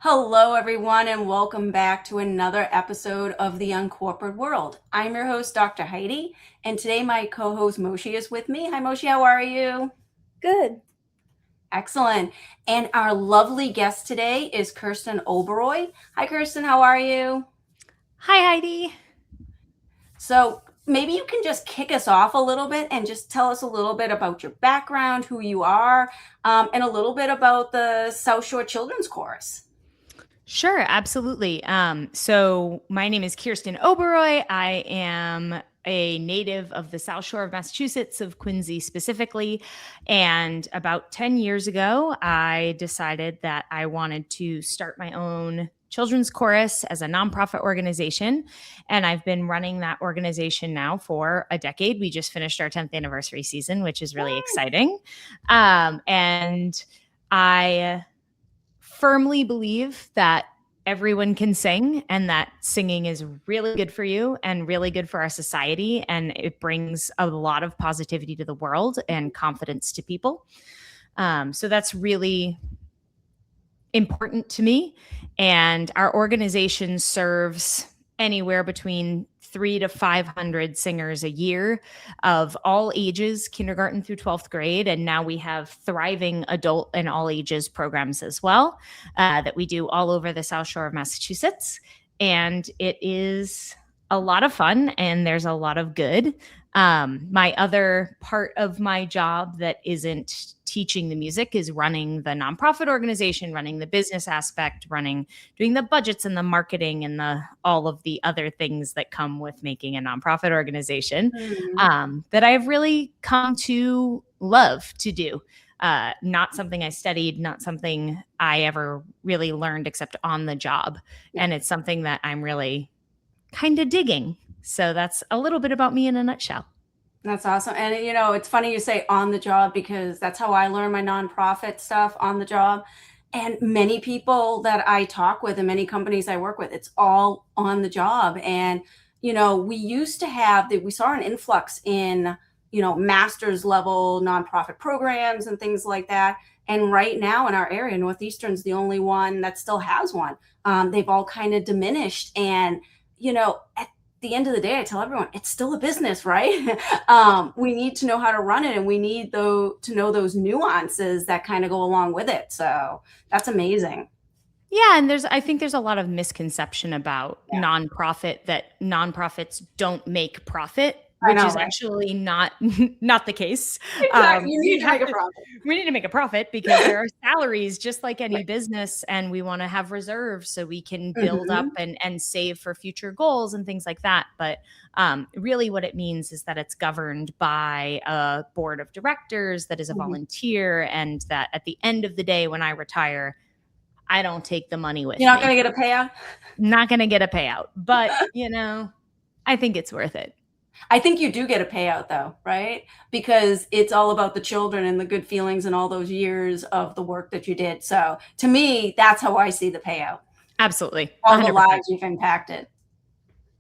Hello, everyone, and welcome back to another episode of the Uncorporate World. I'm your host, Dr. Heidi, and today my co-host Moshi is with me. Hi, Moshi, how are you? Good. Excellent. And our lovely guest today is Kirsten Oberoy. Hi, Kirsten, how are you? Hi, Heidi. So maybe you can just kick us off a little bit and just tell us a little bit about your background, who you are, and a little bit about the South Shore Children's Chorus. Sure, absolutely. So my name is Kirsten Oberoy. I am a native of the South Shore of Massachusetts, of Quincy specifically. And about 10 years ago, I decided that I wanted to start my own children's chorus as a nonprofit organization. And I've been running that organization now for a decade. We just finished our 10th anniversary season, which is really exciting. And I firmly believe that everyone can sing and that singing is really good for you and really good for our society. And it brings a lot of positivity to the world and confidence to people. So that's really important to me. And our organization serves anywhere between 300 to 500 singers a year of all ages, kindergarten through 12th grade. And now we have thriving adult and all ages programs as well that we do all over the South Shore of Massachusetts. And it is a lot of fun and there's a lot of good. My other part of my job that isn't teaching the music is running the nonprofit organization, running the business aspect, doing the budgets and the marketing and all of the other things that come with making a nonprofit organization that I've really come to love to do. Not something I studied, not something I ever really learned except on the job. And it's something that I'm really kind of digging. So that's a little bit about me in a nutshell. That's awesome. And it's funny you say on the job because that's how I learn my nonprofit stuff, on the job. And many people that I talk with and many companies I work with, it's all on the job. And, we used to we saw an influx in, master's level nonprofit programs and things like that. And right now in our area, Northeastern's the only one that still has one. They've all kind of diminished. And, at the end of the day, I tell everyone it's still a business, right? We need to know how to run it, and we need to know those nuances that kind of go along with it. So that's amazing. Yeah, and I think there's a lot of misconception about nonprofit, that nonprofits don't make profit, which is actually not the case. Exactly. You need to make a profit. We need to make a profit because there are salaries just like any business, and we want to have reserves so we can build up and save for future goals and things like that. But really what it means is that it's governed by a board of directors that is a volunteer, and that at the end of the day, when I retire, I don't take the money with me. You're not going to get a payout? Not going to get a payout, but I think it's worth it. I think you do get a payout though, right? Because it's all about the children and the good feelings and all those years of the work that you did. So to me, that's how I see the payout. Absolutely. All 100%. The lives you've impacted.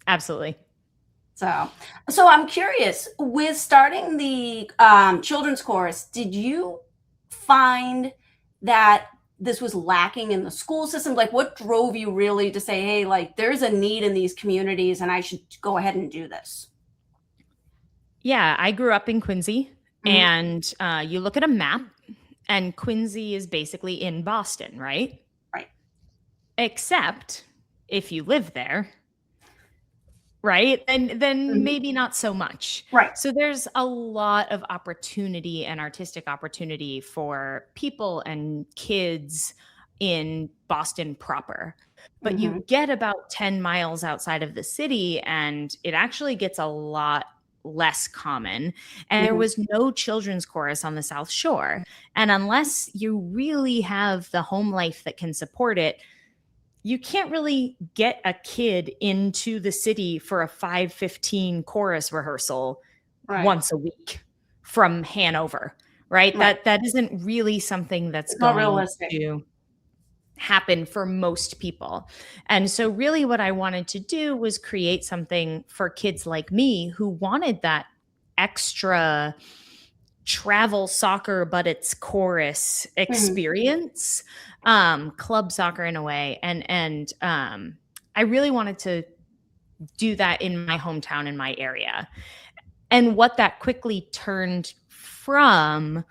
Absolutely. So I'm curious, with starting the children's chorus, did you find that this was lacking in the school system? Like, what drove you really to say, hey, like there's a need in these communities and I should go ahead and do this? Yeah, I grew up in Quincy, and you look at a map and Quincy is basically in Boston, right? Right. Except if you live there, right? And then maybe not so much. Right. So there's a lot of opportunity and artistic opportunity for people and kids in Boston proper. But you get about 10 miles outside of the city and it actually gets a lot less common. And there was no children's chorus on the South Shore. And unless you really have the home life that can support it, you can't really get a kid into the city for a 5:15 chorus rehearsal once a week from Hanover, right? That isn't really something that's going to happen for most people. And so really what I wanted to do was create something for kids like me who wanted that extra travel soccer, but it's chorus experience, club soccer in a way. And I really wanted to do that in my hometown, in my area. And what that quickly turned from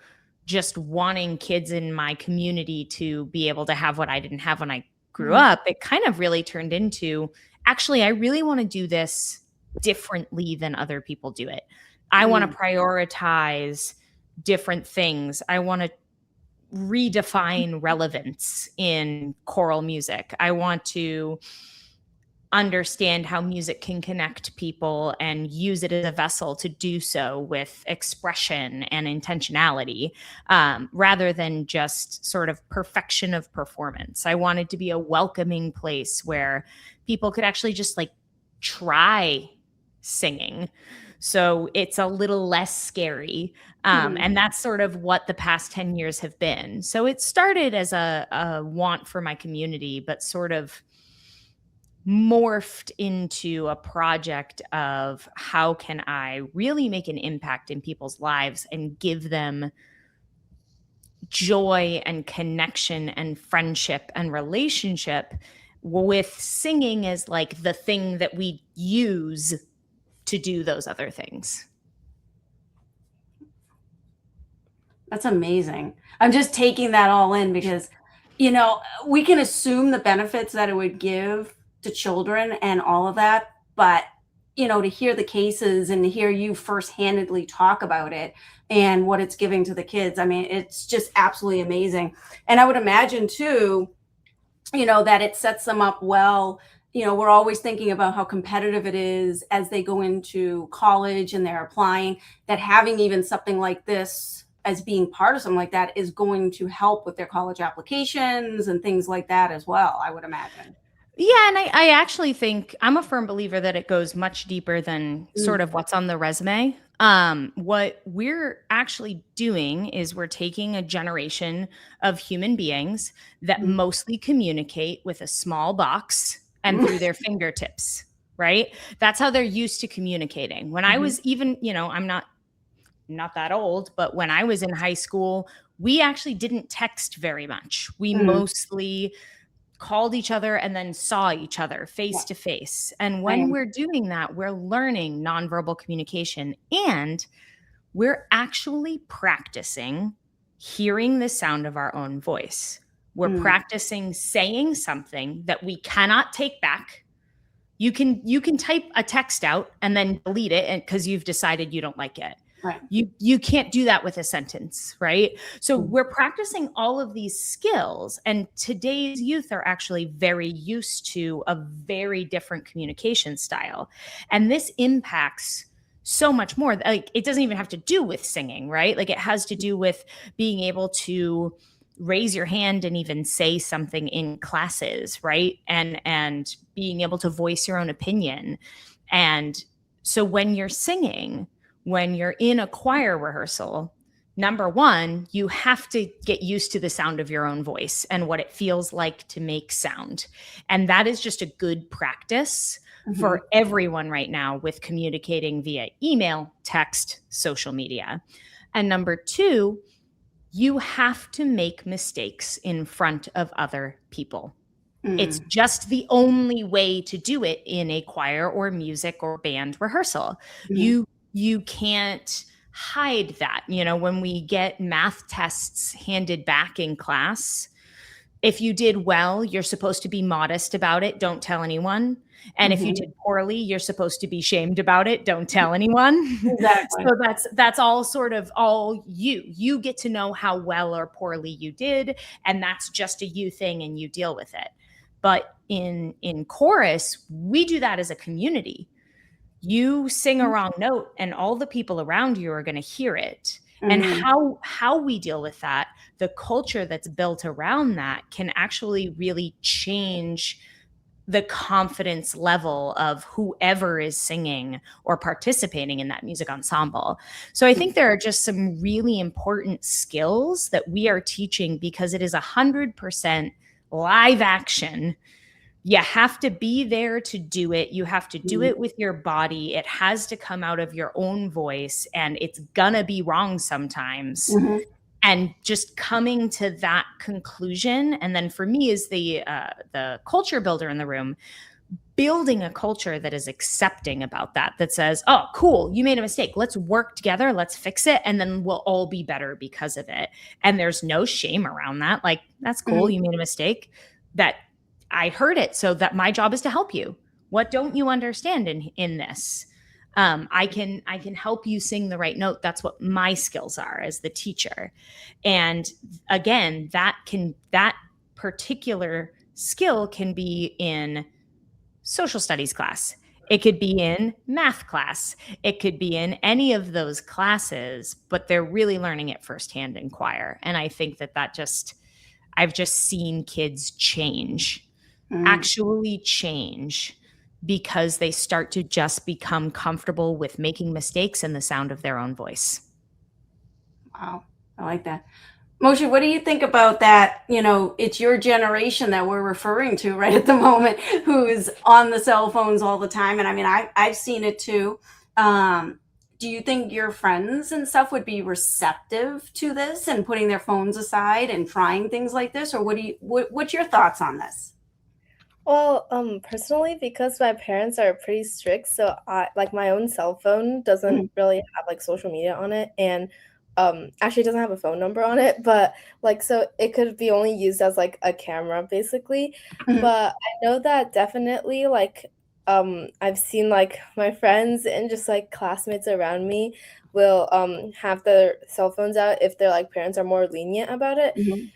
just wanting kids in my community to be able to have what I didn't have when I grew up, it kind of really turned into, actually, I really want to do this differently than other people do it. I want to prioritize different things. I want to redefine relevance in choral music. I want to understand how music can connect people and use it as a vessel to do so with expression and intentionality, rather than just sort of perfection of performance. I wanted to be a welcoming place where people could actually just like try singing. So it's a little less scary. And that's sort of what the past 10 years have been. So it started as a want for my community, but sort of morphed into a project of how can I really make an impact in people's lives and give them joy and connection and friendship and relationship, with singing as like the thing that we use to do those other things. That's amazing. I'm just taking that all in because, we can assume the benefits that it would give to children and all of that, but to hear the cases and to hear you first-handedly talk about it and what it's giving to the kids, I mean, it's just absolutely amazing. And I would imagine too, that it sets them up well. We're always thinking about how competitive it is as they go into college and they're applying, that having even something like this as being part of something like that is going to help with their college applications and things like that as well, I would imagine. Yeah, and I actually think I'm a firm believer that it goes much deeper than sort of what's on the resume. What we're actually doing is we're taking a generation of human beings that mostly communicate with a small box and through their fingertips, right? That's how they're used to communicating. When I was even, I'm not that old, but when I was in high school, we actually didn't text very much. We mostly called each other and then saw each other face to face. And when we're doing that, we're learning nonverbal communication, and we're actually practicing hearing the sound of our own voice. We're practicing saying something that we cannot take back. You can type a text out and then delete it because you've decided you don't like it. Right. You can't do that with a sentence, right? So we're practicing all of these skills, and today's youth are actually very used to a very different communication style. And this impacts so much more. Like, it doesn't even have to do with singing, right? Like, it has to do with being able to raise your hand and even say something in classes, right? And being able to voice your own opinion. And so when you're singing, when you're in a choir rehearsal, number one, you have to get used to the sound of your own voice and what it feels like to make sound. And that is just a good practice for everyone right now with communicating via email, text, social media. And number two, you have to make mistakes in front of other people. It's just the only way to do it in a choir or music or band rehearsal. You can't hide that. When we get math tests handed back in class, if you did well, you're supposed to be modest about it. Don't tell anyone. And if you did poorly, you're supposed to be shamed about it. Don't tell anyone. Exactly. So that's all sort of all you. You get to know how well or poorly you did, and that's just a you thing, and you deal with it. But in chorus, we do that as a community. You sing a wrong note and all the people around you are going to hear it. And how we deal with that, the culture that's built around that, can actually really change the confidence level of whoever is singing or participating in that music ensemble. So I think there are just some really important skills that we are teaching, because it is 100% live action You have to be there to do it. You have to do it with your body. It has to come out of your own voice, and it's gonna be wrong sometimes. Mm-hmm. And just coming to that conclusion, and then for me, as the culture builder in the room, building a culture that is accepting about that, that says, oh, cool, you made a mistake. Let's work together. Let's fix it. And then we'll all be better because of it. And there's no shame around that. Like, that's cool. Mm-hmm. You made a mistake. That I heard it. So that my job is to help you. What don't you understand in this? I can help you sing the right note. That's what my skills are as the teacher. And again, that particular skill can be in social studies class. It could be in math class. It could be in any of those classes, but they're really learning it firsthand in choir. And I think I've just seen kids change, actually change, because they start to just become comfortable with making mistakes and the sound of their own voice. Wow, I like that. Moshe, what do you think about that? It's your generation that we're referring to right at the moment, who's on the cell phones all the time. And I mean, I've seen it too. Do you think your friends and stuff would be receptive to this and putting their phones aside and trying things like this? Or what's your thoughts on this? Well, personally, because my parents are pretty strict, so like my own cell phone doesn't really have like social media on it, and actually it doesn't have a phone number on it, but like so it could be only used as like a camera basically. Mhm. But I know that definitely like I've seen like my friends and just like classmates around me will have their cell phones out if their like parents are more lenient about it. Mhm.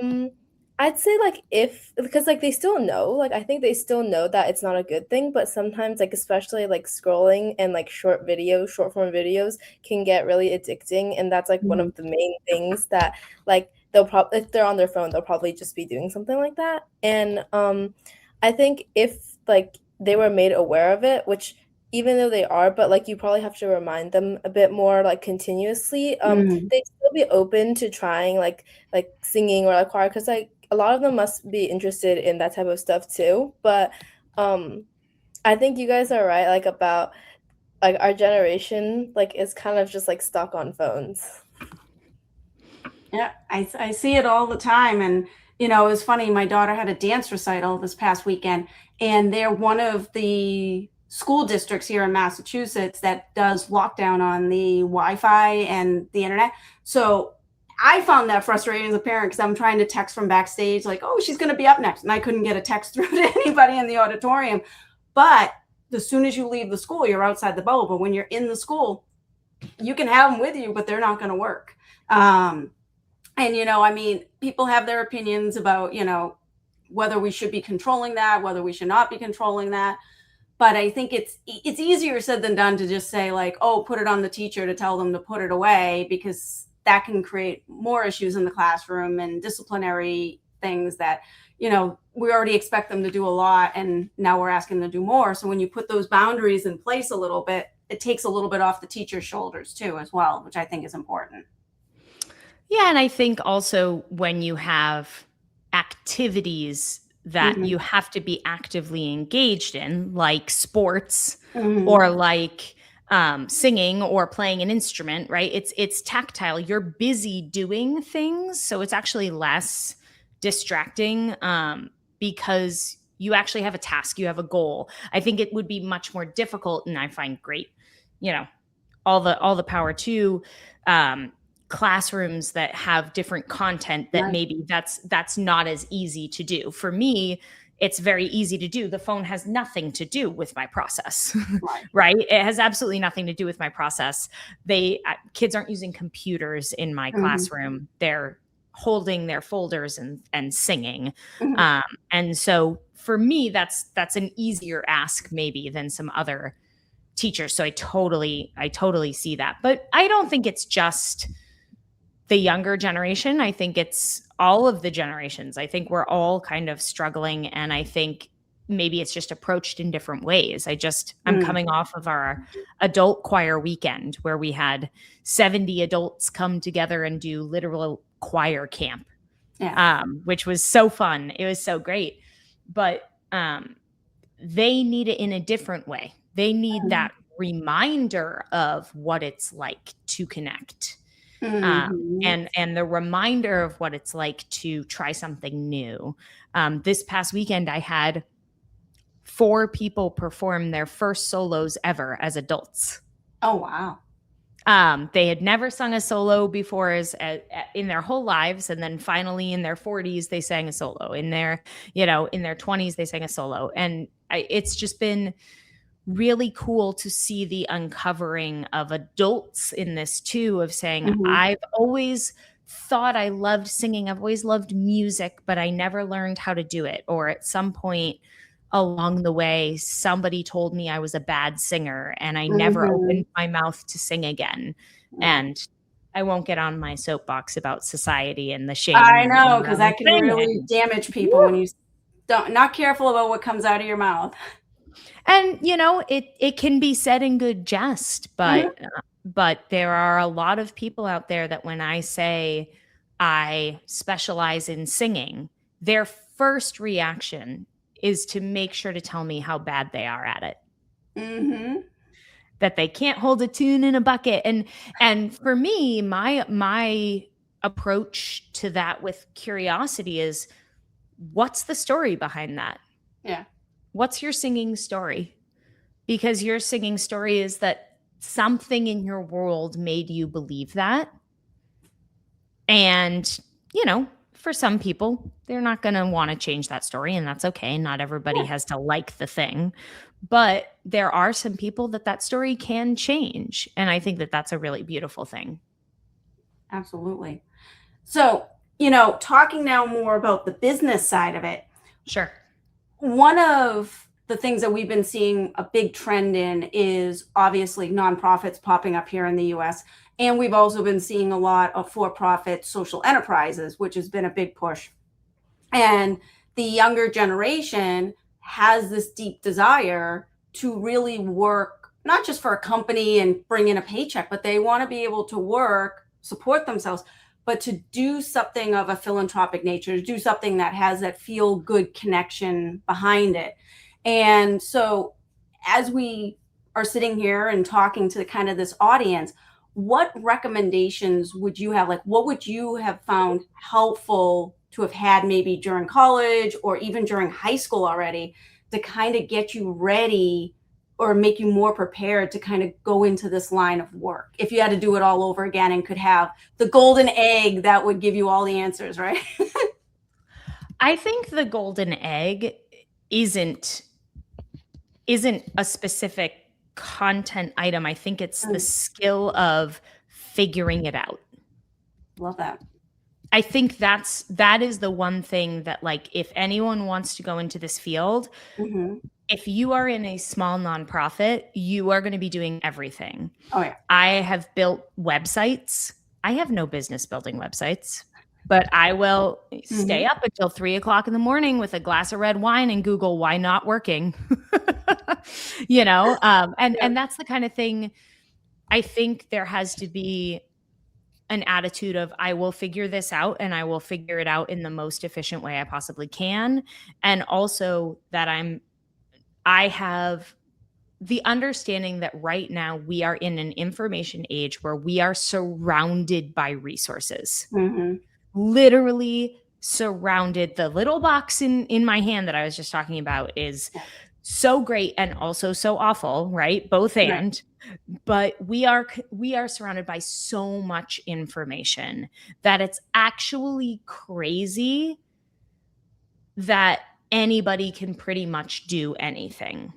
Um, I'd say, like, if because, like, they still know, like, I think they still know that it's not a good thing, but sometimes, like, especially, like, scrolling and, like, short form videos can get really addicting, and that's, like, one Mhm. of the main things that, like, they'll probably if they're on their phone, they'll probably just be doing something like that, and, I think if, like, they were made aware of it, which even though they are, but, like, you probably have to remind them a bit more, like, continuously, Mhm. they'd still be open to trying, like singing or like choir because like a lot of them must be interested in that type of stuff too. But um I think you guys are right, like about like our generation like is kind of just like stuck on phones. Yeah, I see it all the time. And, it was funny. My daughter had a dance recital this past weekend, and they're one of the school districts here in Massachusetts that does lockdown on the Wi Fi and the internet. So I found that frustrating as a parent because I'm trying to text from backstage, like, oh, she's going to be up next. And I couldn't get a text through to anybody in the auditorium. But as soon as you leave the school, you're outside the bubble. But when you're in the school, you can have them with you, but they're not going to work. And, I mean, people have their opinions about, whether we should be controlling that, whether we should not be controlling that. But I think it's easier said than done to just say like, oh, put it on the teacher to tell them to put it away, because that can create more issues in the classroom and disciplinary things that, we already expect them to do a lot, and now we're asking them to do more. So when you put those boundaries in place a little bit, it takes a little bit off the teacher's shoulders too, as well, which I think is important. Yeah, and I think also when you have activities that Mhm. you have to be actively engaged in, like sports Mhm. or like singing or playing an instrument, right? It's tactile. You're busy doing things, so it's actually less distracting because you actually have a task, you have a goal. I think it would be much more difficult, and I find great, you know, all the power to um, classrooms that have different content that Right. maybe that's not as easy to do. For me, it's very easy to do. The phone has nothing to do with my process, Right. right? It has absolutely nothing to do with my process. Kids aren't using computers in my Mhm. classroom. They're holding their folders and singing. Mhm. Um, and so for me, that's an easier ask maybe than some other teachers. So I totally see that. But I don't think it's just the younger generation. I think it's all of the generations. I think we're all kind of struggling, and I think maybe it's just approached in different ways. I'm Mm. coming off of our adult choir weekend where we had 70 adults come together and do literal choir camp, Yeah. which was so fun. It was so great. But they need it in a different way. They need Mhm. that reminder of what it's like to connect. Mhm. And the reminder of what it's like to try something new. This past weekend, I had 4 people perform their first solos ever as adults. Oh, wow. They had never sung a solo before in their whole lives, and then finally in their 40s they sang a solo. In their 20s they sang a solo, and it's just been really cool to see the uncovering of adults in this too, of saying, Mhm. I've always thought I loved singing, I've always loved music, but I never learned how to do it. Or at some point along the way, somebody told me I was a bad singer and I never Mhm. opened my mouth to sing again. Yeah. And I won't get on my soapbox about society and the I shame know, because around that can really singing. damage people when you don't not careful about what comes out of your mouth. And it can be said in good jest, Mhm. but there are a lot of people out there that when I say I specialize in singing, their first reaction is to make sure to tell me how bad they are at it, Mhm. that they can't hold a tune in a bucket. And for me, my approach to that with curiosity is, what's the story behind that? Yeah. What's your singing story? Because your singing story is that something in your world made you believe that. And, for some people, they're not going to want to change that story, and that's okay. Not everybody Yeah, has to like the thing. But there are some people that story can change. And I think that that's a really beautiful thing. absolutely. So, talking now more about the business side of it, Sure. one of the things that we've been seeing a big trend in is obviously nonprofits popping up here in the US. And we've also been seeing a lot of for profit social enterprises, which has been a big push. And the younger generation has this deep desire to really work, not just for a company and bring in a paycheck, but they want to be able to work, support themselves, but to do something of a philanthropic nature, to do something that has that feel good connection behind it. And so, as we are sitting here and talking to kind of this audience, what recommendations would you have? Like, what would you have found helpful to have had maybe during college or even during high school already to kind of get you ready or make you more prepared to kind of go into this line of work? If you had to do it all over again and could have the golden egg that would give you all the answers, right? I think the golden egg isn't isn't a specific content item. I think it's the Mm, skill of figuring it out. love that. I think that is the one thing that, like, if anyone wants to go into this field, Hmm. if you are in a small nonprofit, you are going to be doing everything. Oh, yeah. I have built websites. I have no business building websites, but I will stay Hmm. up until 3 o'clock in the morning with a glass of red wine and Google why not working. Yeah. And that's the kind of thing. I think there has to be an attitude of, I will figure this out and I will figure it out in the most efficient way I possibly can. And also that I have the understanding that right now we are in an information age where we are surrounded by resources, Hmm. literally surrounded. The little box in my hand that I was just talking about is Yeah. so great and also so awful, right? Both Right. and. But we are surrounded by so much information that it's actually crazy that anybody can pretty much do anything,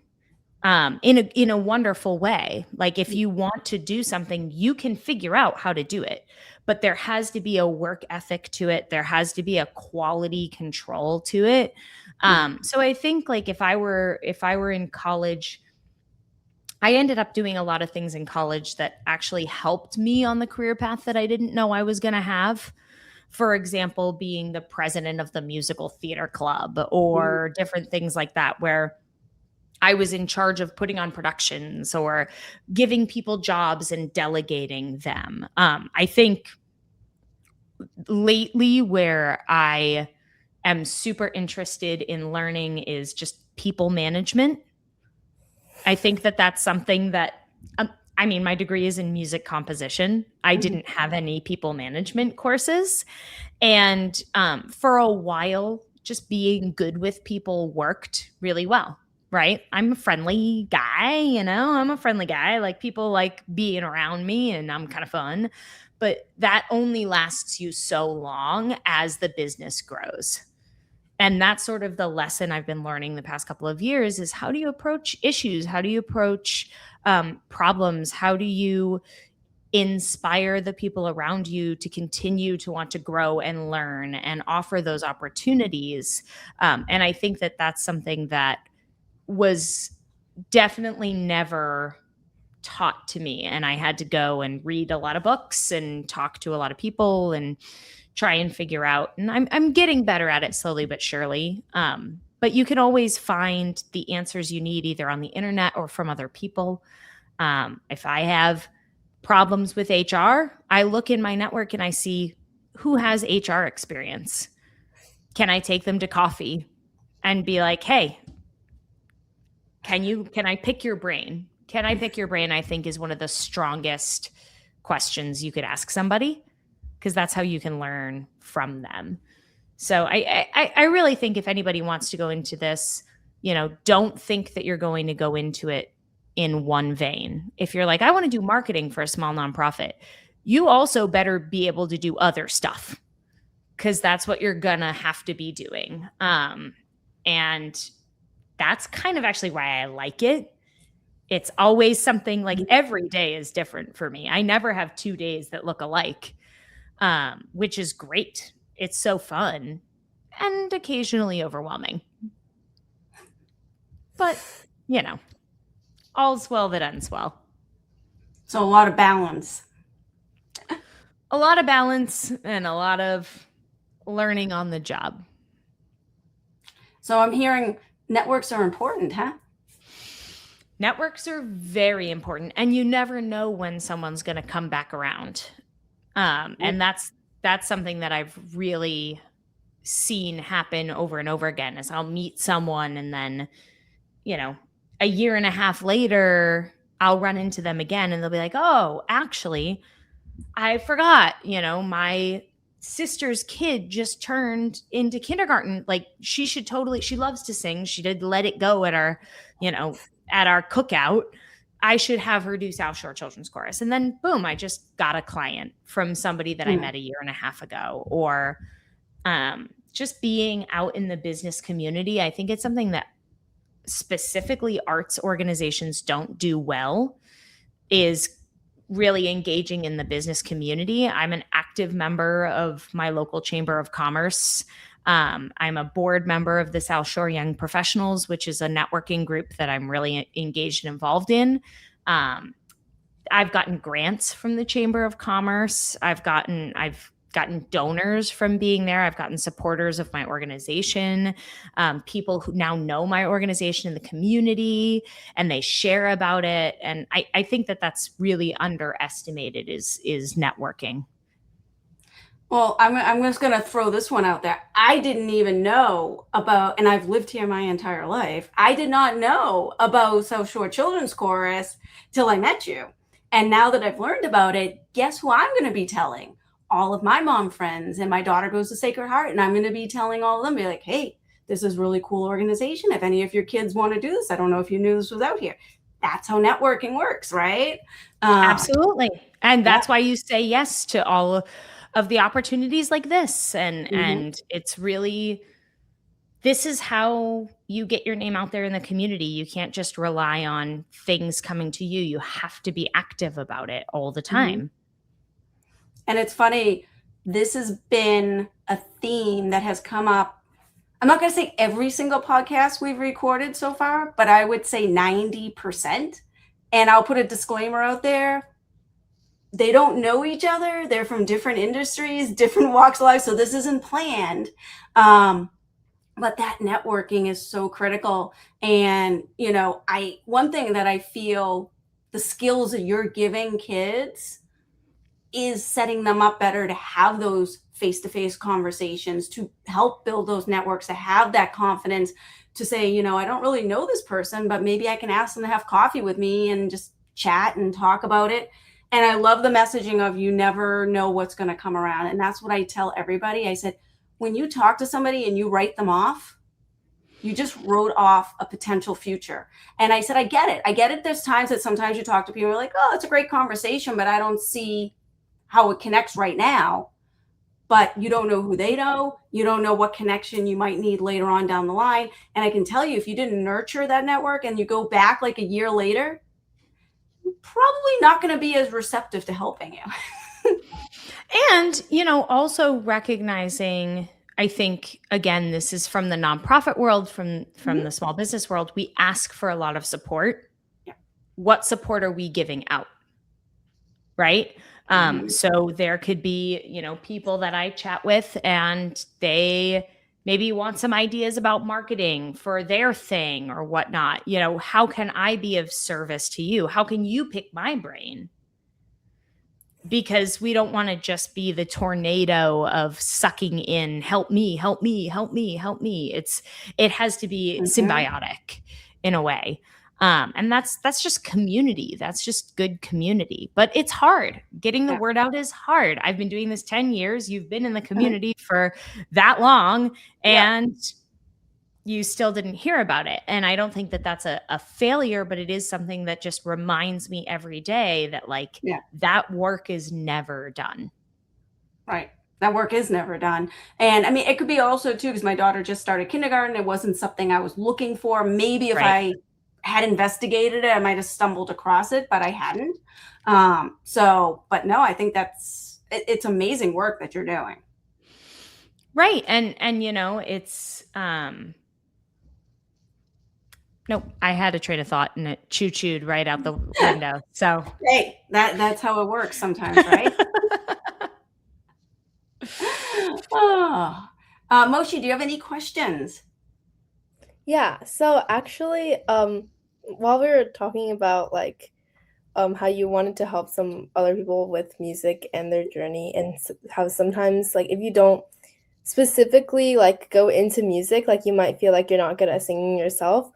in a wonderful way. Like, if you want to do something, you can figure out how to do it, but there has to be a work ethic to it. There has to be a quality control to it. Yeah. So I think, like, if I were in college, I ended up doing a lot of things in college that actually helped me on the career path that I didn't know I was going to have. For example, being the president of the musical theater club Mhm. or different things like that, where I was in charge of putting on productions or giving people jobs and delegating them. I think lately, where I am super interested in learning is just people management. I think that that's something that, I mean, my degree is in music composition. I didn't have any people management courses. And for a while, just being good with people worked really well, right? I'm a friendly guy, I'm a friendly guy. Like people like being around me and I'm kind of fun. But that only lasts you so long as the business grows. And that's sort of the lesson I've been learning the past couple of years is how do you approach issues? How do you approach problems? How do you inspire the people around you to continue to want to grow and learn and offer those opportunities? And I think that that's something that was definitely never taught to me. And I had to go and read a lot of books and talk to a lot of people and try and figure out. And I'm getting better at it slowly but surely. But you can always find the answers you need either on the internet or from other people. If I have problems with HR, I look in my network and I see who has HR experience. Can I take them to coffee and be like, hey, can I pick your brain? Can I pick your brain? I think is one of the strongest questions you could ask somebody, because that's how you can learn from them. So I really think if anybody wants to go into this, don't think that you're going to go into it in one vein. If you're like, I want to do marketing for a small nonprofit, you also better be able to do other stuff, because that's what you're gonna have to be doing. And that's kind of actually why I like it. It's always something like every day is different for me. I never have 2 days that look alike, which is great. It's so fun and occasionally overwhelming. But, all's well that ends well. So a lot of balance. A lot of balance and a lot of learning on the job. So I'm hearing networks are important, huh? Networks are very important, and you never know when someone's going to come back around. And that's something that I've really seen happen over and over again. Is I'll meet someone, and then, a year and a half later, I'll run into them again, and they'll be like, "Oh, actually, I forgot. My sister's kid just turned into kindergarten. Like she loves to sing. She did Let It Go at our, at our cookout. I should have her do South Shore Children's Chorus." And then boom, I just got a client from somebody that I met a year and a half ago. Or just being out in the business community. I think it's something that specifically arts organizations don't do well, is really engaging in the business community. I'm an active member of my local Chamber of Commerce. I'm a board member of the South Shore Young Professionals, which is a networking group that I'm really engaged and involved in. I've gotten grants from the Chamber of Commerce. I've gotten donors from being there. I've gotten supporters of my organization, people who now know my organization in the community, and they share about it. And I think that that's really underestimated is networking. Well, I'm just going to throw this one out there. I didn't even know about, and I've lived here my entire life, I did not know about South Shore Children's Chorus till I met you. And now that I've learned about it, guess who I'm going to be telling? All of my mom friends, and my daughter goes to Sacred Heart, and I'm going to be telling all of them, be like, hey, this is really cool organization. If any of your kids want to do this, I don't know if you knew this was out here. That's how networking works, right? Absolutely. And that's why you say yes to all of the opportunities like this. And it's really, this is how you get your name out there in the community. You can't just rely on things coming to you. You have to be active about it all the time. And it's funny, this has been a theme that has come up. I'm not going to say every single podcast we've recorded so far, but I would say 90%. And I'll put a disclaimer out there. They don't know each other. They're from different industries, different walks of life. So this isn't planned. But that networking is so critical. And, one thing that I feel the skills that you're giving kids is setting them up better to have those face-to-face conversations, to help build those networks, to have that confidence to say, I don't really know this person, but maybe I can ask them to have coffee with me and just chat and talk about it. And I love the messaging of you never know what's going to come around. And that's what I tell everybody. I said, when you talk to somebody and you write them off, you just wrote off a potential future. And I said, I get it. I get it. There's times that sometimes you talk to people and you're like, oh, it's a great conversation, but I don't see how it connects right now. But you don't know who they know. You don't know what connection you might need later on down the line. And I can tell you, if you didn't nurture that network and you go back like a year later, you're probably not going to be as receptive to helping you. And, also recognizing, I think, again, this is from the nonprofit world, from the small business world, we ask for a lot of support. Yeah. What support are we giving out? Right? So there could be, people that I chat with and they maybe want some ideas about marketing for their thing or whatnot. How can I be of service to you? How can you pick my brain? Because we don't want to just be the tornado of sucking in, help me, help me, help me, help me. It has to be symbiotic in a way. And that's just community. That's just good community. But it's hard. Getting the word out is hard. I've been doing this 10 years. You've been in the community for that long, and you still didn't hear about it. And I don't think that that's a failure, but it is something that just reminds me every day that that work is never done. Right. That work is never done. And I mean, it could be also too, because my daughter just started kindergarten. It wasn't something I was looking for. Maybe if I had investigated it, I might have stumbled across it, but I hadn't. But no, I think it's amazing work that you're doing. Right. And it's, nope, I had a train of thought and it choo-chooed right out the window. So hey, that's how it works sometimes, right? Moshi, do you have any questions? Yeah, so actually, while we were talking about how you wanted to help some other people with music and their journey, and how sometimes if you don't specifically go into music, you might feel like you're not good at singing yourself.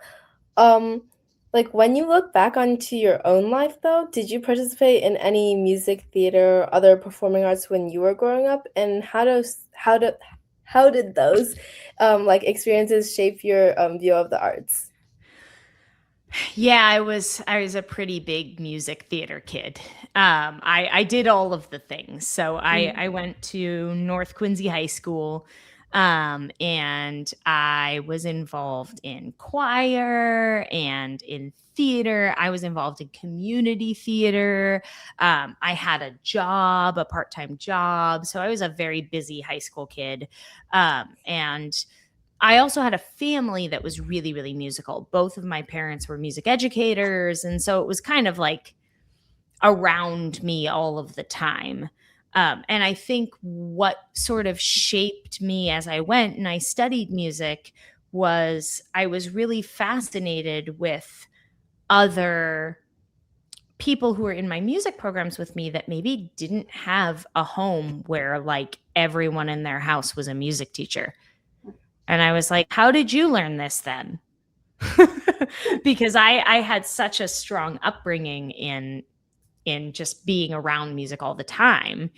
When you look back onto your own life though, did you participate in any music, theater, or other performing arts when you were growing up? And how did those experiences shape your view of the arts? Yeah, I was a pretty big music theater kid. I did all of the things. So I went to North Quincy High School, and I was involved in choir and in theater. I was involved in community theater. I had a job, a part-time job. So I was a very busy high school kid. And I also had a family that was really, really musical. Both of my parents were music educators. And so it was kind of around me all of the time. And I think what sort of shaped me as I went and I studied music was I was really fascinated with other people who were in my music programs with me that maybe didn't have a home where everyone in their house was a music teacher. And I was like, how did you learn this then? Because I had such a strong upbringing in just being around music all the time.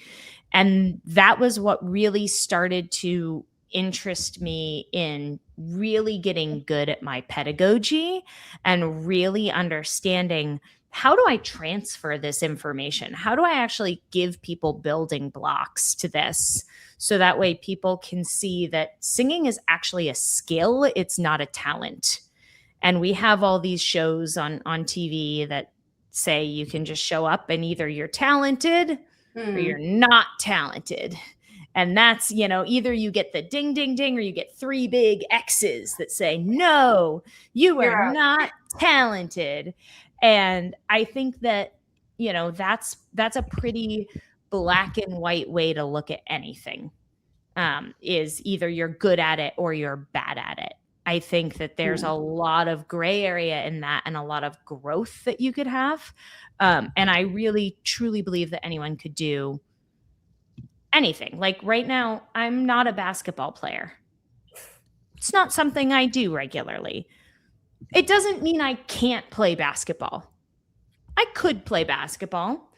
And that was what really started to interest me in really getting good at my pedagogy and really understanding, how do I transfer this information? How do I actually give people building blocks to this? So that way people can see that singing is actually a skill. It's not a talent. And we have all these shows on TV that say you can just show up and either you're talented or you're not talented. And that's, either you get the ding, ding, ding, or you get 3 big X's that say, no, you are not talented. And I think that, that's a pretty black and white way to look at anything, is either you're good at it or you're bad at it. I think that there's a lot of gray area in that and a lot of growth that you could have. And I really, truly believe that anyone could do anything. Like right now, I'm not a basketball player. It's not something I do regularly. It doesn't mean I can't play basketball. I could play basketball.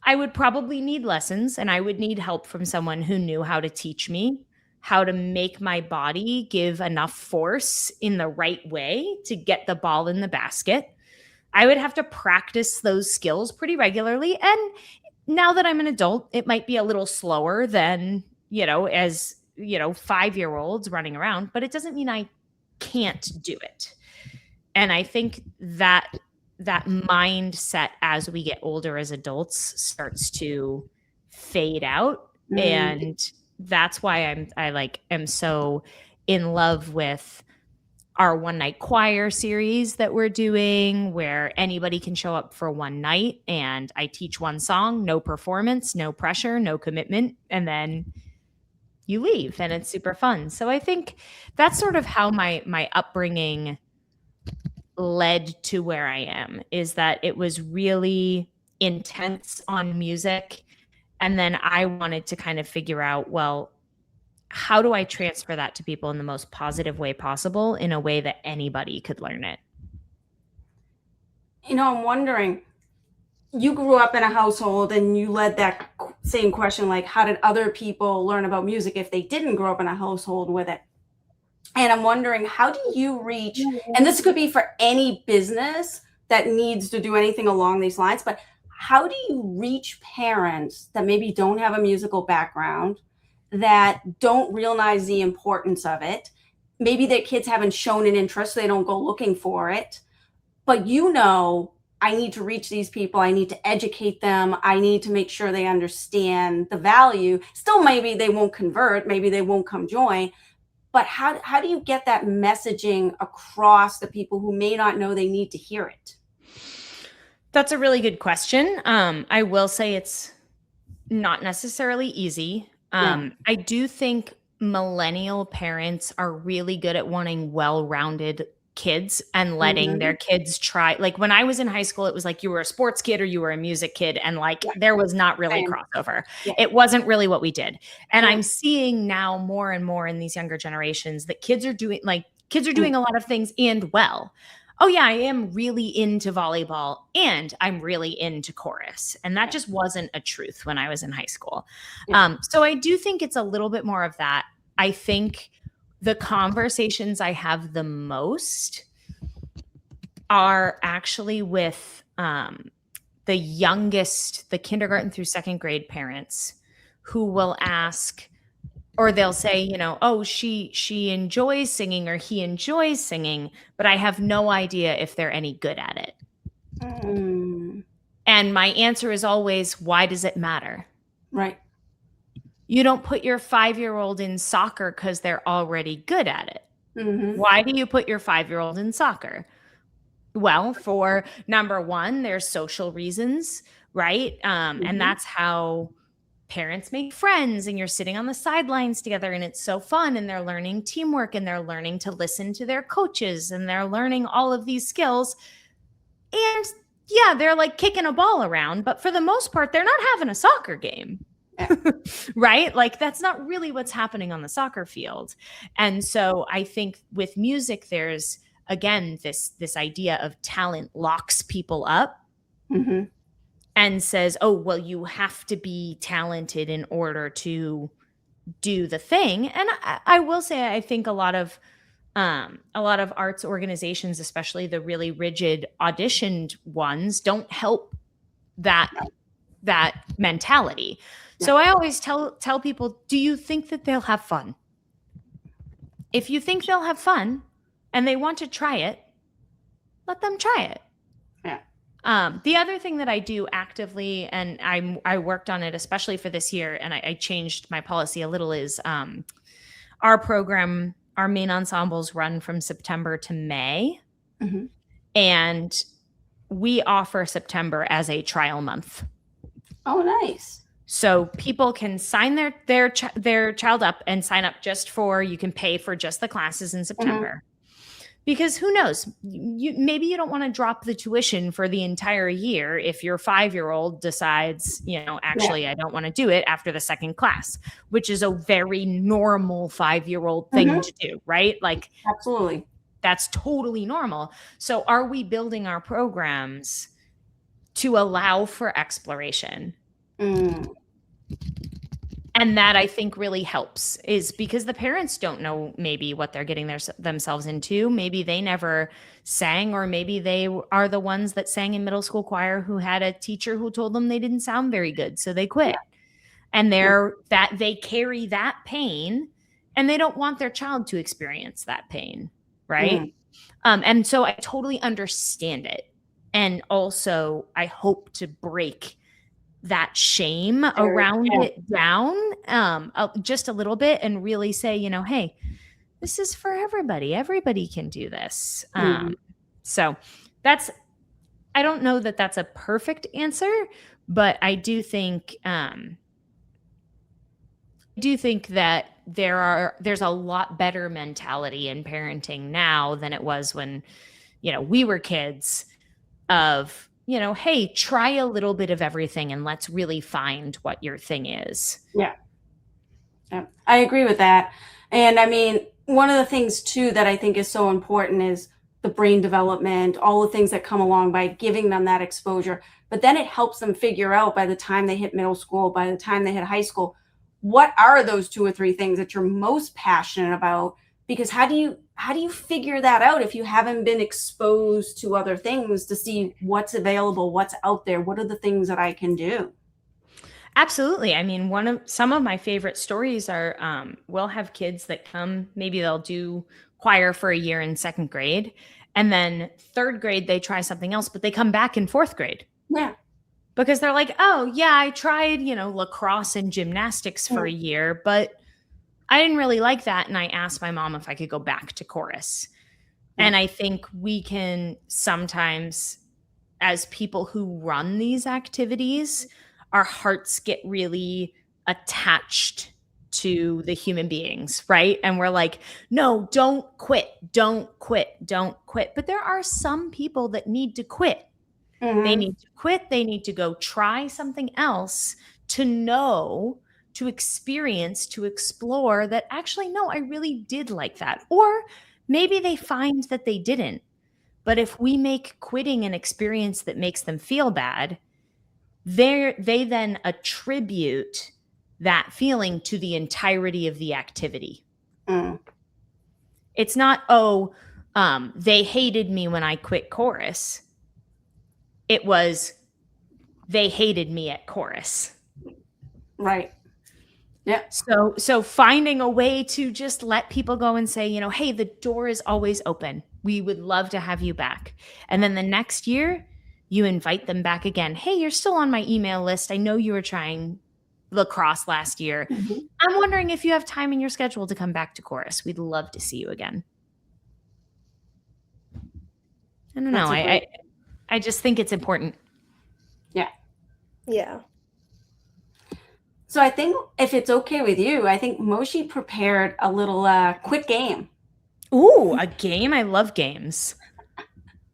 I would probably need lessons and I would need help from someone who knew how to teach me how to make my body give enough force in the right way to get the ball in the basket. I would have to practice those skills pretty regularly. And now that I'm an adult, it might be a little slower than, as, 5-year-olds running around, but it doesn't mean I can't do it. And I think that mindset as we get older as adults starts to fade out. And that's why I am so in love with our one night choir series that we're doing, where anybody can show up for one night and I teach one song, no performance, no pressure, no commitment, and then you leave and it's super fun. So I think that's sort of how my upbringing led to where I am, is that it was really intense on music. And then I wanted to kind of figure out, well, how do I transfer that to people in the most positive way possible, in a way that anybody could learn it? I'm wondering, you grew up in a household and you led that same question, like, how did other people learn about music if they didn't grow up in a household with it? And I'm wondering, how do you reach, and this could be for any business that needs to do anything along these lines, but how do you reach parents that maybe don't have a musical background, that don't realize the importance of it? Maybe their kids haven't shown an interest, so they don't go looking for it. But I need to reach these people. I need to educate them. I need to make sure they understand the value. Still, maybe they won't convert. Maybe they won't come join. But how do you get that messaging across to people who may not know they need to hear it? That's a really good question. I will say it's not necessarily easy. I do think millennial parents are really good at wanting well-rounded kids and letting their kids try. Like when I was in high school, it was like you were a sports kid or you were a music kid, and like there was not really crossover. It wasn't really what we did. And I'm seeing now more and more in these younger generations that kids are doing a lot of things and well. Oh yeah, I am really into volleyball and I'm really into chorus. And that just wasn't a truth when I was in high school. So I do think it's a little bit more of that. I think the conversations I have the most are actually with the youngest, the kindergarten through second grade parents, who will ask, or they'll say, oh, she enjoys singing or he enjoys singing, but I have no idea if they're any good at it. And my answer is always, why does it matter? Right. You don't put your 5-year-old in soccer because they're already good at it. Why do you put your 5-year-old in soccer? Well, for number one, there's social reasons, right? And that's how parents make friends, and you're sitting on the sidelines together and it's so fun, and they're learning teamwork and they're learning to listen to their coaches and they're learning all of these skills. And yeah, they're like kicking a ball around, but for the most part, they're not having a soccer game. Right? Like that's not really what's happening on the soccer field. And so I think with music, there's again this idea of talent locks people up and says, oh, well, you have to be talented in order to do the thing. And I will say, I think a lot of arts organizations, especially the really rigid auditioned ones, don't help that mentality. So I always tell people, do you think that they'll have fun? If you think they'll have fun and they want to try it, let them try it. The other thing that I do actively, and I worked on it especially for this year, and I changed my policy a little, is our program, our main ensembles run from September to May. And we offer September as a trial month. Oh, nice. So people can sign their child up and sign up just for, you can pay for just the classes in September. Because who knows, maybe you don't want to drop the tuition for the entire year if your 5-year-old decides, actually, I don't want to do it after the second class, which is a very normal 5-year-old thing to do, right? Like, absolutely, that's totally normal. So are we building our programs to allow for exploration? And that, I think, really helps, is because the parents don't know maybe what they're getting themselves into. Maybe they never sang, or maybe they are the ones that sang in middle school choir who had a teacher who told them they didn't sound very good, so they quit. And they carry that pain, and they don't want their child to experience that pain, right? And so I totally understand it. And also, I hope to break that shame around it down just a little bit, and really say, hey, this is for everybody. Everybody can do this. So I don't know that that's a perfect answer, but I do think that there's a lot better mentality in parenting now than it was when, we were kids, of, hey, try a little bit of everything and let's really find what your thing is. Yeah, I agree with that. And I mean, one of the things too that I think is so important is the brain development, all the things that come along by giving them that exposure. But then it helps them figure out, by the time they hit middle school, by the time they hit high school, what are those 2 or 3 things that you're most passionate about? Because how do you figure that out if you haven't been exposed to other things to see what's available, what's out there, what are the things that I can do? Absolutely. I mean, some of my favorite stories are, we'll have kids that come, maybe they'll do choir for a year in 2nd grade, and then 3rd grade, they try something else, but they come back in 4th grade. Yeah. Because they're like, oh yeah, I tried, lacrosse and gymnastics for a year, but I didn't really like that. And I asked my mom if I could go back to chorus. And I think we can sometimes, as people who run these activities, our hearts get really attached to the human beings, right? And we're like, no, don't quit, don't quit, don't quit. But there are some people that need to quit. They need to quit. They need to go try something else to know, to experience, to explore that actually, no, I really did like that. Or maybe they find that they didn't. But if we make quitting an experience that makes them feel bad, they then attribute that feeling to the entirety of the activity. It's not, they hated me when I quit chorus. It was, they hated me at chorus. Right. Yeah. So finding a way to just let people go and say, hey, the door is always open. We would love to have you back. And then the next year, you invite them back again. Hey, you're still on my email list. I know you were trying lacrosse last year. I'm wondering if you have time in your schedule to come back to chorus. We'd love to see you again. I don't know. I just think it's important. Yeah. So I think, if it's okay with you, I think Moshi prepared a little quick game. Ooh, a game? I love games.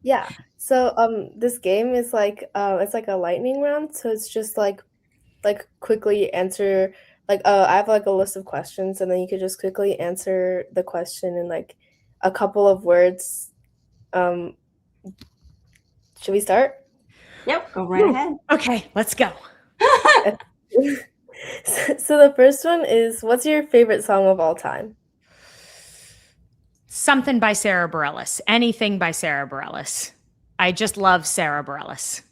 Yeah. So this game is like it's like a lightning round. So it's just like quickly answer, like I have like a list of questions, and then you could just quickly answer the question in like a couple of words. Should we start? Yep, go right ahead. Okay, let's go. So the first one is, what's your favorite song of all time? Something by Sarah Bareilles. Anything by Sarah Bareilles. I just love Sarah Bareilles.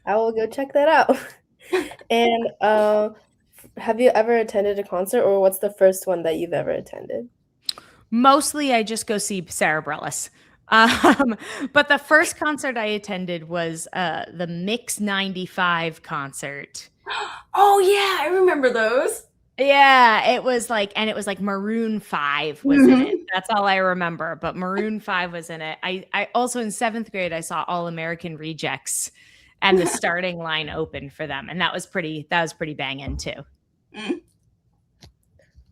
I will go check that out. And have you ever attended a concert, or what's the first one that you've ever attended? Mostly I just go see Sarah Bareilles. But the first concert I attended was the Mix 95 concert. Oh yeah, I remember those. Yeah, it was like Maroon 5 was in it. That's all I remember, but Maroon 5 was in it. I also, in 7th grade, I saw All American Rejects, and the starting line opened for them, and that was pretty banging too.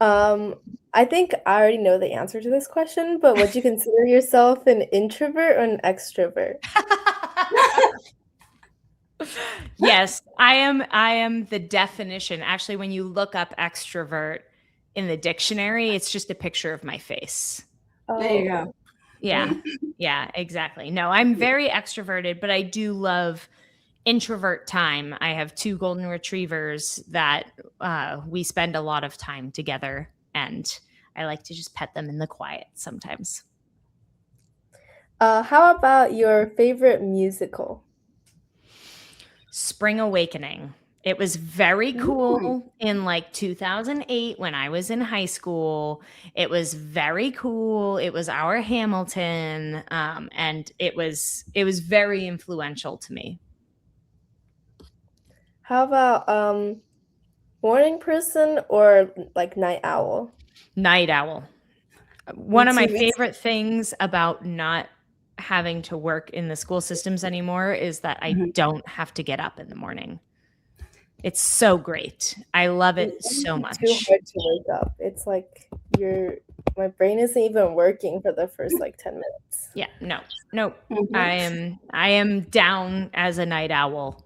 Um, I think I already know the answer to this question, but would you consider yourself an introvert or an extrovert? Yes, I am the definition. Actually, when you look up extrovert in the dictionary, it's just a picture of my face. There you Oh, go. Yeah. Yeah, exactly. No, I'm very extroverted, but I do love introvert time. I have two golden retrievers that we spend a lot of time together, and I like to just pet them in the quiet sometimes. how about your favorite musical? Spring Awakening. It was very Mm. cool in like 2008 when I was in high school. It was very cool. It was our Hamilton, and it was very influential to me. How about morning person or like night owl? Night Owl. Me One of my too, me favorite things about not having to work in the school systems anymore is that I Mhm. don't have to get up in the morning. It's so great. I love too. it so It's too much. hard to wake up. It's like your my brain isn't even working for the first like 10 minutes. Yeah, no, no. I Mhm. am I am down as a night owl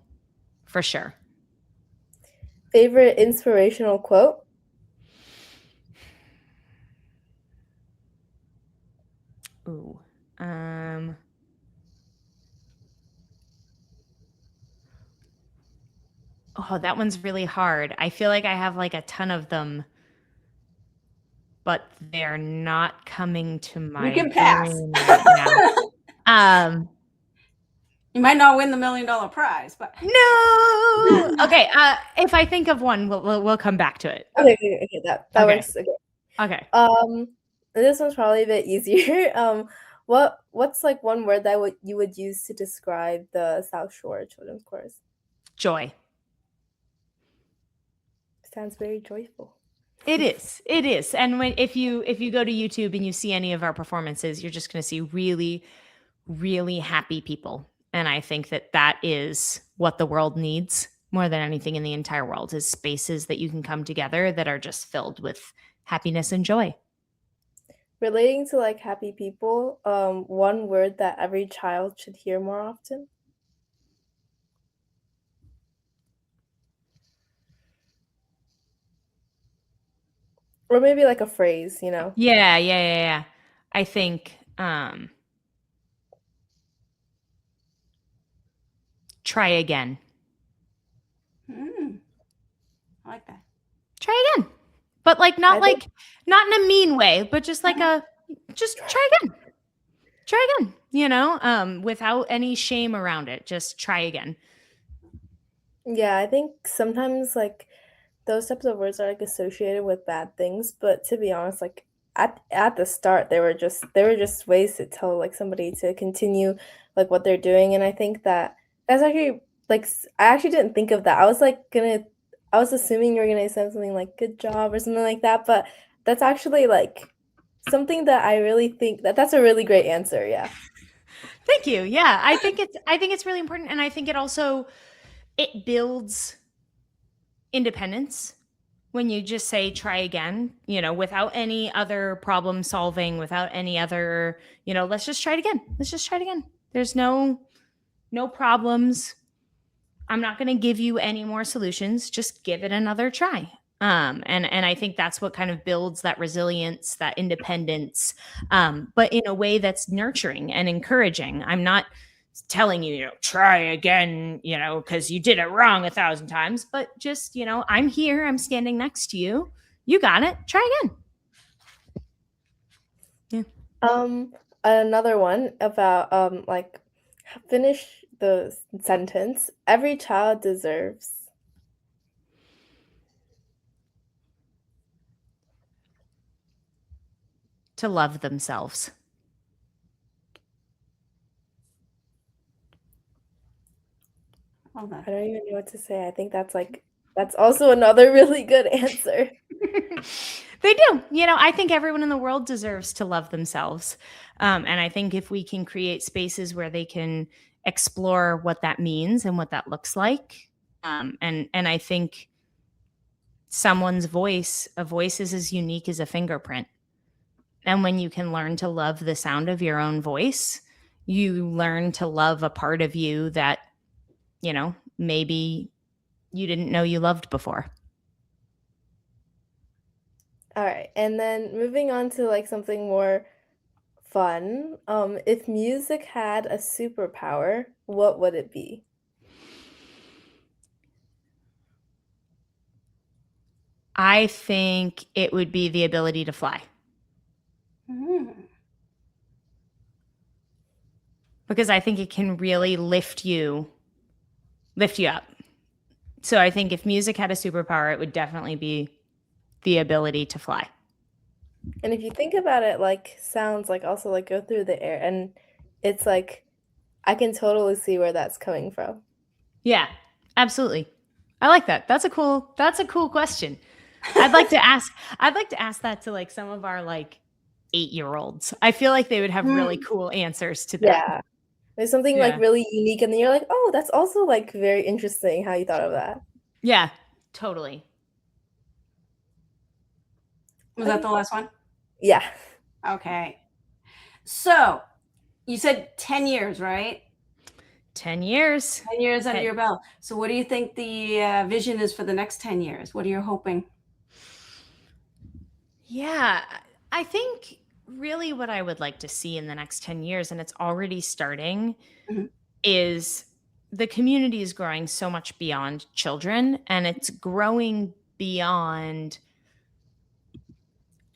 for sure. Favorite inspirational quote? Ooh. Um oh, that one's really hard. I feel like I have like a ton of them, but they're not coming to You my can pass. brain right now. Um You might not win the $1 million prize, but no. Okay, if I think of one, we'll come back to it. Okay, that Okay. works. Okay. Okay. Um, this one's probably a bit easier. What's like one word that would you would use to describe the South Shore Children's Chorus? Joy. Sounds very joyful. It is. It is. And if you go to YouTube and you see any of our performances, you're just going to see really really happy people. And I think that that is what the world needs more than anything in the entire world is spaces that you can come together that are just filled with happiness and joy. Relating to like happy people, one word that every child should hear more often, or maybe like a phrase, you know. Yeah, yeah, yeah, yeah. I think try again. Mm, I like that. Try again. But I think not in a mean way, but just like Mhm. a just try again. Try again, without any shame around it. Just try again. yeah, I think sometimes like those types of words are like associated with bad things, but to be honest, like at the start they were just ways to tell like somebody to continue like what they're doing, and I think that that's actually like I actually didn't think of that. I was assuming you were gonna say something like good job or something like that, but that's actually like something that I really think that that's a really great answer. Yeah. Thank you. Yeah, I think it's really important, and I think it builds independence when you just say try again, without any other problem solving, without any other, let's just try it again. Let's just try it again. There's no problems. I'm not going to give you any more solutions. Just give it another try. And I think that's what kind of builds that resilience, that independence, but in a way that's nurturing and encouraging. I'm not telling you, try again, because you did it wrong 1,000 times, but just, I'm here, I'm standing next to you. You got it. Try again. Yeah. Another one about like finish the sentence. Every child deserves. To love themselves. Well done. I don't even know what to say. I think that's also another really good answer. They do. I think everyone in the world deserves to love themselves. And I think if we can create spaces where they can explore what that means and what that looks like, and I think someone's voice, a voice is as unique as a fingerprint. And when you can learn to love the sound of your own voice, you learn to love a part of you that, maybe you didn't know you loved before. All right, and then moving on to like something more fun. If music had a superpower, what would it be? I think it would be the ability to fly. Because I think it can really lift you up. So I think if music had a superpower, it would definitely be the ability to fly. And if you think about it, like sounds like also like go through the air, and it's like I can totally see where that's coming from. Yeah, absolutely. I like that. That's a cool question. I'd like to ask that to like some of our like 8-year-olds. I feel like they would have really cool answers to that. Yeah. There's something like really unique, and then you're like, oh, that's also like very interesting how you thought of that. Yeah, totally. Was that the last one? Yeah. Okay. So you said 10 years, right? 10 years. 10 years under your belt. So what do you think the vision is for the next 10 years? What are you hoping? Yeah, I think really what I would like to see in the next 10 years, and it's already starting, is the community is growing so much beyond children, and it's growing beyond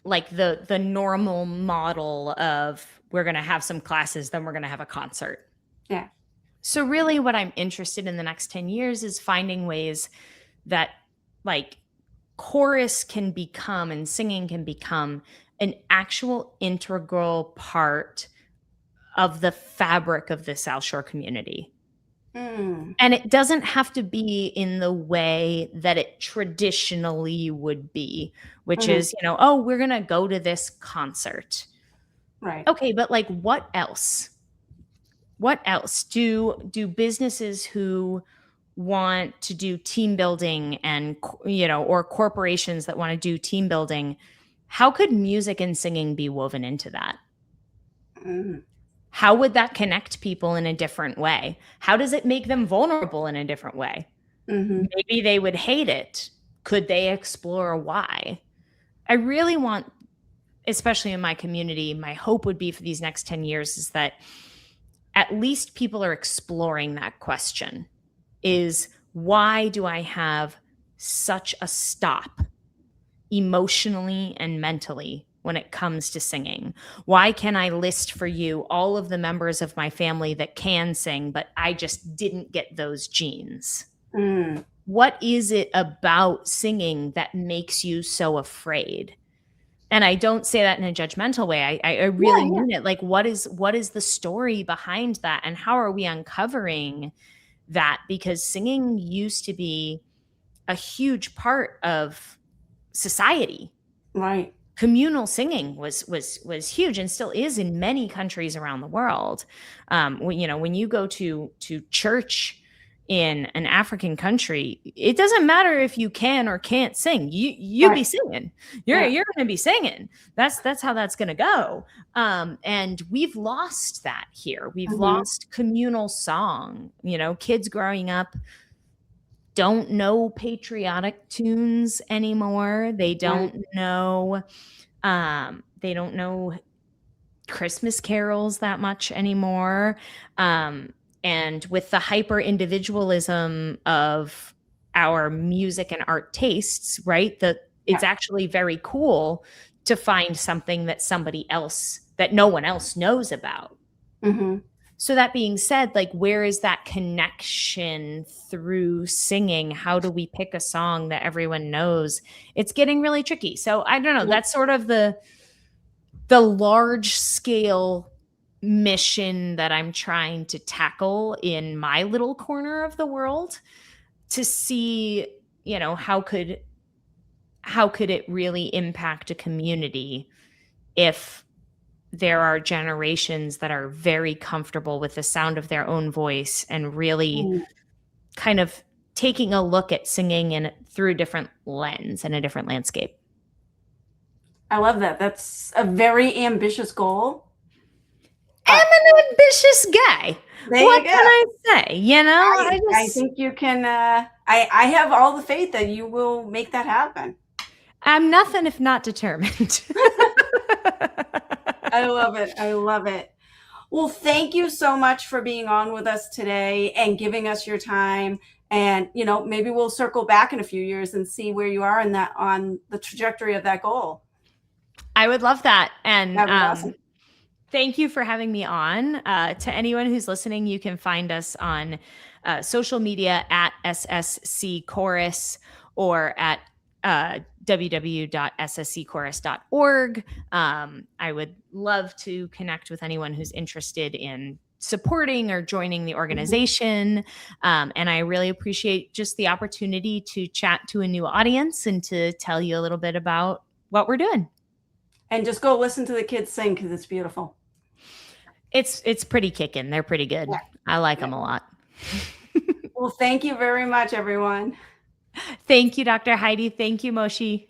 like the normal model of we're going to have some classes, then we're going to have a concert. Yeah. So really what I'm interested in the next 10 years is finding ways that like chorus can become and singing can become an actual integral part of the fabric of the South Shore community. And it doesn't have to be in the way that it traditionally would be, which is, oh, we're going to go to this concert. Right. Okay, but like what else? What else do businesses who want to do team building and, or corporations that want to do team building, how could music and singing be woven into that? How would that connect people in a different way? How does it make them vulnerable in a different way? Maybe they would hate it. Could they explore why? I really want, especially in my community, my hope would be for these next 10 years is that at least people are exploring that question, is why do I have such a stop emotionally and mentally when it comes to singing? Why can I list for you all of the members of my family that can sing, but I just didn't get those genes? What is it about singing that makes you so afraid? And I don't say that in a judgmental way. I really mean it. Like, what is the story behind that? And how are we uncovering that? Because singing used to be a huge part of society. Right. Communal singing was huge and still is in many countries around the world. When you go to church in an African country, it doesn't matter if you can or can't sing. You be singing. You're going to be singing. That's how that's going to go. And we've lost that here. We've lost communal song. Kids growing up don't know patriotic tunes anymore. They don't know Christmas carols that much anymore. And with the hyper individualism of our music and art tastes, right? It's actually very cool to find something that that no one else knows about. So that being said, like, where is that connection through singing? How do we pick a song that everyone knows? It's getting really tricky. So I don't know. That's sort of the large scale mission that I'm trying to tackle in my little corner of the world, to see, how could it really impact a community if there are generations that are very comfortable with the sound of their own voice and really kind of taking a look at singing in through a different lens and a different landscape. I love that. That's a very ambitious goal. I'm an ambitious guy. What can I say? You know, I think you can. I have all the faith that you will make that happen. I'm nothing if not determined. I love it. I love it. Well, thank you so much for being on with us today and giving us your time. And, you know, maybe we'll circle back in a few years and see where you are in that, on the trajectory of that goal. I would love that. And That'd be awesome. Thank you for having me on. To anyone who's listening, you can find us on social media at SSC Chorus or at www.sscchorus.org. I would love to connect with anyone who's interested in supporting or joining the organization. And I really appreciate just the opportunity to chat to a new audience and to tell you a little bit about what we're doing. And just go listen to the kids sing because it's beautiful. It's pretty kicking. They're pretty good. Yeah. I like them a lot. Well, thank you very much, everyone. Thank you, Dr. Heidi. Thank you, Moshi.